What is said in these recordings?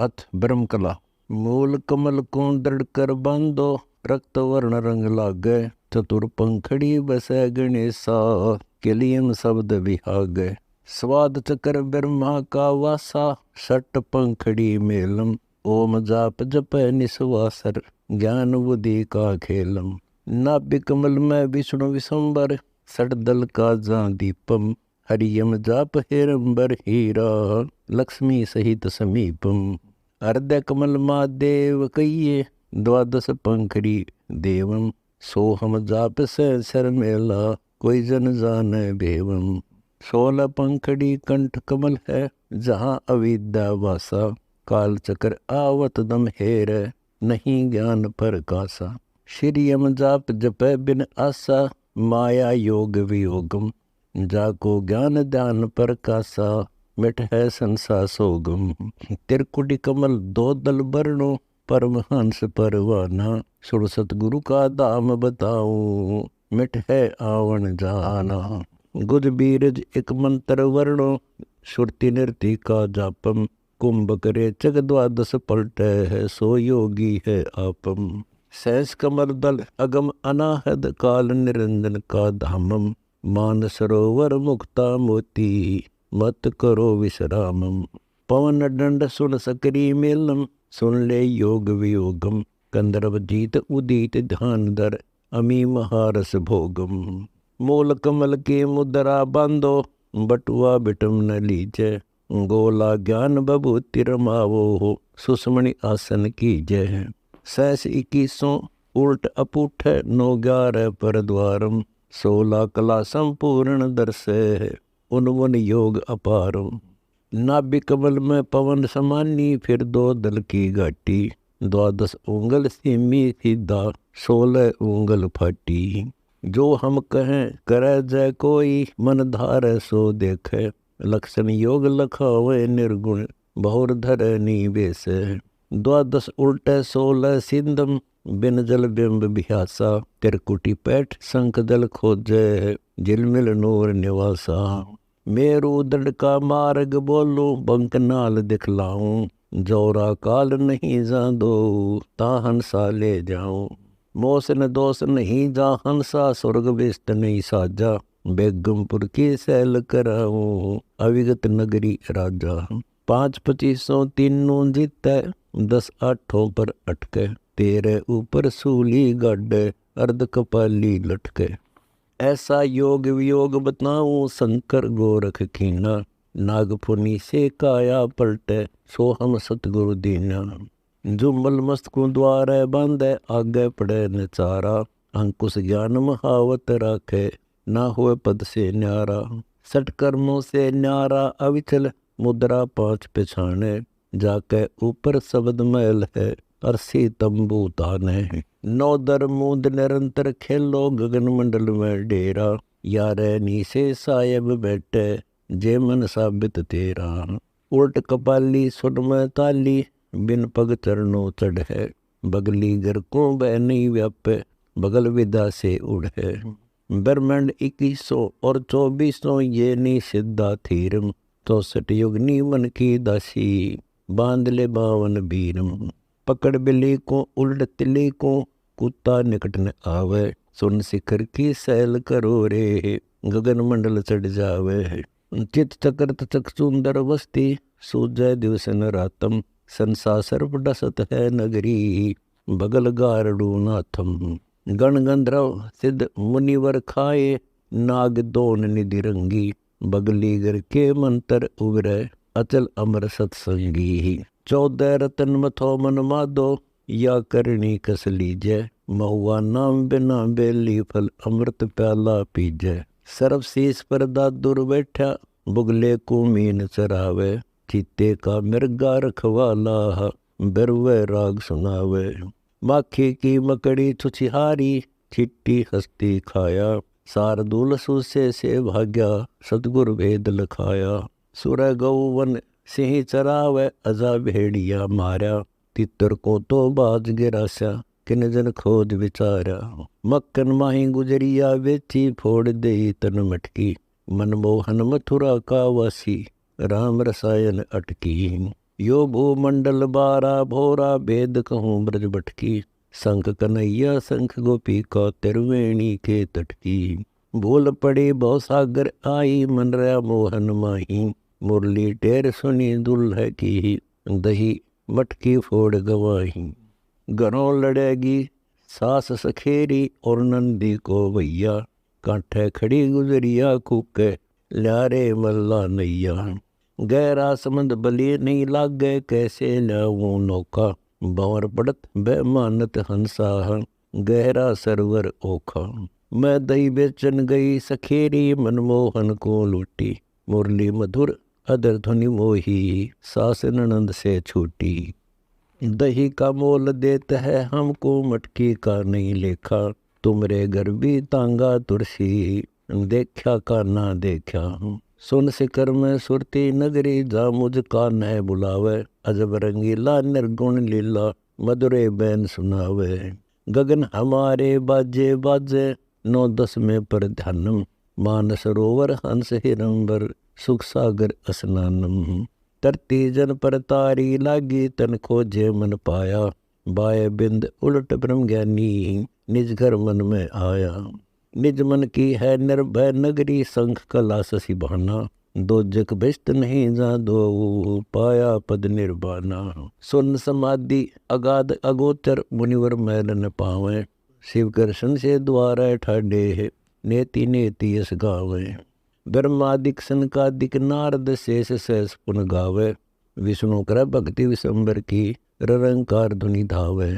अथ ब्रह्म कला। मूल कमल को दृढ़ कर बांधो, रक्त वर्ण रंग लागे। चतुर पंखड़ी बसै गणेशा, किलियन शब्द विहागे। स्वाद चक्र ब्रह्मा का वासा, सट पंखड़ी मेलम। ओम जाप जप निस्वासर, ज्ञान बुद्धि का खेलम। नाभि कमल में विष्णु विशंबर, सट दल का जा दीपम। हरियम जाप हेरंबर हीरा, लक्ष्मी सहित समीपम। हृदय कमल महादेव कहिए, द्वादश पंखड़ी देवम। सोहम जाप सहस्र मेला, कोई जन जाने भेवम। 16 पंखड़ी कंठ कमल है, जहाँ अविद्या वासा। काल चक्र आवत दम हेर, नहीं ज्ञान प्रकाशा। श्रीयम जाप जप बिन आसा, माया योग वियोगम। जाको ज्ञान ध्यान प्रकाशा, मिट है संसार सोगम। त्रिकुटी कमल दो दल बरनो, परमहंस परवाना। सुर सतगुरु का दाम बताऊं, मिट है आवन जाना। गुज बीरज एक मंत्र वर्णो, सुरति नृति का जापम। कुंभ करे चग द्वादश पलटे है, सो योगी है आपम। सहस कमल दल अगम अनाहद, काल निरंजन का धामम। मान सरोवर मुक्ता मोती, मत करो विश्रामम। पवन दंड सुन सकरी मेलम, सुन ले योग वियोगम। कंदर्व जीत उदित ध्यान दर, अमी महारस भोगम। मूल कमल के मुद्रा बांधो, बटुआ बिटम न लीजै। गोला ज्ञान बभूति रमावो, सुषमणि आसन कीजै। सहस 21 उल्ट अपूठ, 9 11 पर द्वारम। 16 कला संपूर्ण दर्शे, उनवन योग अपारम। नाभि कमल में पवन समानी, फिर 2 दल की घाटी। 12 उंगल सीमी सीधा, 16 उंगल फाटी। जो हम कहें करे जय कोई, मन धारे सो देखे। लक्षण योग लखावे निर्गुण, बहुर धरे निवेश। 12 उल्टे 16 सिंधम, बिन जल बिंब बिहासा। त्रिकुटी पैठ शंख दल खोजे, झिलमिल नूर निवासा। मेरु दंड का मार्ग बोलूं, बंक नाल दिखलाऊं। जोरा काल नहीं जादो, ता हंसा ले जाऊं। मोसन दोष नहीं जा हंसा, स्वर्ग विष्ट नहीं साजा। बेगमपुर की सैल कराऊं, अविगत नगरी राजा। 5 25 तीनों जीते, 10 8 पर अटके। 13 ऊपर सूली गड्ढे, अर्ध कपाली लटके। ऐसा योग वियोग बताऊं, शंकर गोरख कीना। नागपुनी से काया पलटे, सो हम सतगुरु दीना। जुम्मल मस्तकों द्वारे बांधे, आगे पड़े न चारा। अंकुश ज्ञान महावत राखे, ना हुए पद से न्यारा। 60 कर्मों से न्यारा अविचल, मुद्रा 5 पिछाने। जाके ऊपर शब्द मैल है, अरसी तंबू ताने। 9 दर मूंद निरंतर खेलो, गगन मंडल में डेरा। यारे नीसे साहेब बैठे, जे मन साबित तेरा। उल्ट कपाली सुन में ताली, बिन पग चरणों चढ़े। बगली घर को बह नहीं व्यापे, बगल विदा से उड़े। ब्रह्मांड 21 और 24 ये नी सिद्धा थीरम। 64 युगनी मन की दासी, बांध ले 52 बीरम। पकड़ बिल्ली को उल्ट तिल्ली को, कुत्ता निकट न आवे। सुन शिखर की सैल करो रे, गगन मंडल चढ़ जावे। चित चक्रत चकचुंदर वस्ती, सूजय दिवस न रातम। संसा सर्प डसत है नगरी, बगल गारडू नाथम। गण गंधर्व सिद्ध मुनिवर खाए, नाग दोन निधि रंगी। बगली घर के मंत्र उबरे, अचल अमर सत्संगी। 14 रतन मथो मन मादो, या करणी कस लीजै। महुआ नाम बिना बेली फल, अमृत प्याला पीजै। सर्व शीस पर दादुर बैठा, बुगले को मीन चरावे। चीते का मिर्गा रखवाला, बिरवे राग सुनावे। माखी की मकड़ी छुछिहारी, छिट्टी हस्ती खाया। शार्दूल सुसे से भाग्या, सतगुर भेद लखाया। सुर गौ वन सिंह चरावे, अजा भेड़िया मारा। तितर को तो बाज गिरासा, किन जन खोज विचारा। मक्कन माही गुजरिया वेची, फोड़ दे तन मटकी। मनमोहन मथुरा का वासी, राम रसायन अटकी। यो भूमंडल बारा भोरा भेद कहूँ ब्रज भटकी। शंख कन्हैया शंख गोपी का तिरवेणी के तटकी। भूल पड़ी बहु सागर आई मन रहा मोहन माही। मुरली टेर सुनी दुल्ह की दही मटकी फोड़ गवाही। घरों लड़ेगी सास सखेरी और नंदी को भैया। कांठे खड़ी गुजरिया कुके ल्यारे मल्ला नैया। गहरा समंद बलिए नहीं लागे कैसे लाऊं नौका। बावर पड़त बेमानत हंसा गहरा सरवर ओखा। मैं दही बेचन गई सखेरी मनमोहन को लूटी। मुरली मधुर अदर ध्वनि मोही सास ननंद से छूटी। दही का मोल देता है हमको मटकी का नहीं लेखा। तुमरे घर भी तांगा तुरसी देखा का ना देखा। सुन सिकर में सुरती नगरी जा मुझका न बुलावे। अजब रंगीला निर्गुण लीला मधुरे बैन सुनावे। गगन हमारे बाजे बाजे 9-10 में पर ध्यानम। मान सरोवर हंस हिरंबर सुख सागर स्नानम। तरती जन पर तारी लागी तन खोजे मन पाया। बाय बिंद उलट ब्रह्म ज्ञानी निज घर मन में आया। निज मन की है निर्भय नगरी शंख कला शशि बहाना। दो जग भिष्ट नहीं जा दो पाया पद निर्वाणा। सुन समाधि अगाध अगोचर मुनिवर मैल न पावे। शिव कृष्ण से द्वारा ठाडे नेति नेति यस गावे। ब्रह्मादिक सनकादिक नारद शेष सहस पुन गावे। विष्णु कर भक्ति विशंबर की ररंकार धुनि धावे।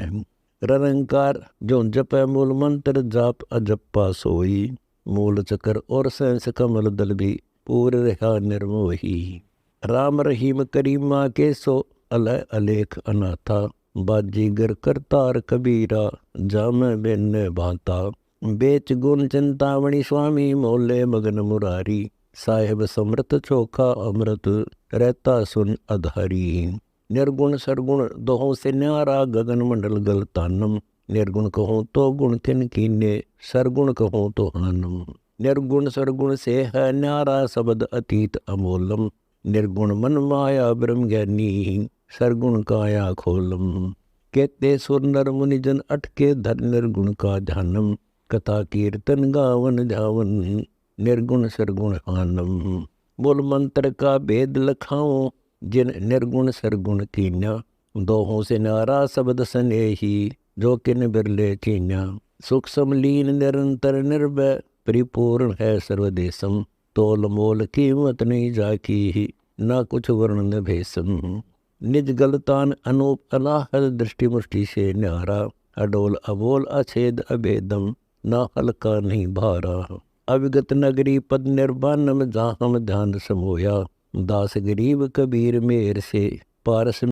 ररंकार जो जप मूल मंत्र जाप अजप्पा सोई। मूल चक्र और सहस कमल दल भी पूर रहा निर्मोही। राम रहीम करीमा के सो अलह अलेख अनाथा। बाजीगर करतार कबीरा जाम बिन भाता। बेच गुण चिंतामणि स्वामी मोले मगन मुरारी। साहेब समृत चोखा अमृत रहता सुन अधारी। निर्गुण सरगुण दोहों से न्यारा गगन मंडल गल तानम। निर्गुण कहो तो गुण तिन कीने सरगुण कहो तो हानम। निर्गुण सरगुण से है न्यारा शब्द अतीत अमोलम। निर्गुण मन माया ब्रह्म ज्ञानी सरगुण काया खोलम। कहते सुर नर मुनि जन अटके धर निर्गुण का ध्यानम। कथा कीर्तन गावन ध्यावन निर्गुण सरगुण आनम। मूल मंत्र का भेद लखाओ जिन निर्गुण सरगुण कीन्या। दोहों से नारा शब्द स्नेही जो किन बिरले चीन्या। सुख समलीन निरंतर निर्भय परिपूर्ण है सर्वदेशम। तोल मोल कीमत नहीं जाकी ना कुछ वर्णन भेषम। निज गलतान अनूप अनाहल दृष्टि मुष्टि से न्यारा। अडोल अबोल अछेद अभेदम ना हल्का नहीं भारा। अविगत नगरी पद निर्वाणम जहाँ हम ध्यान समोया। दास गरीब कबीर मेर से पारस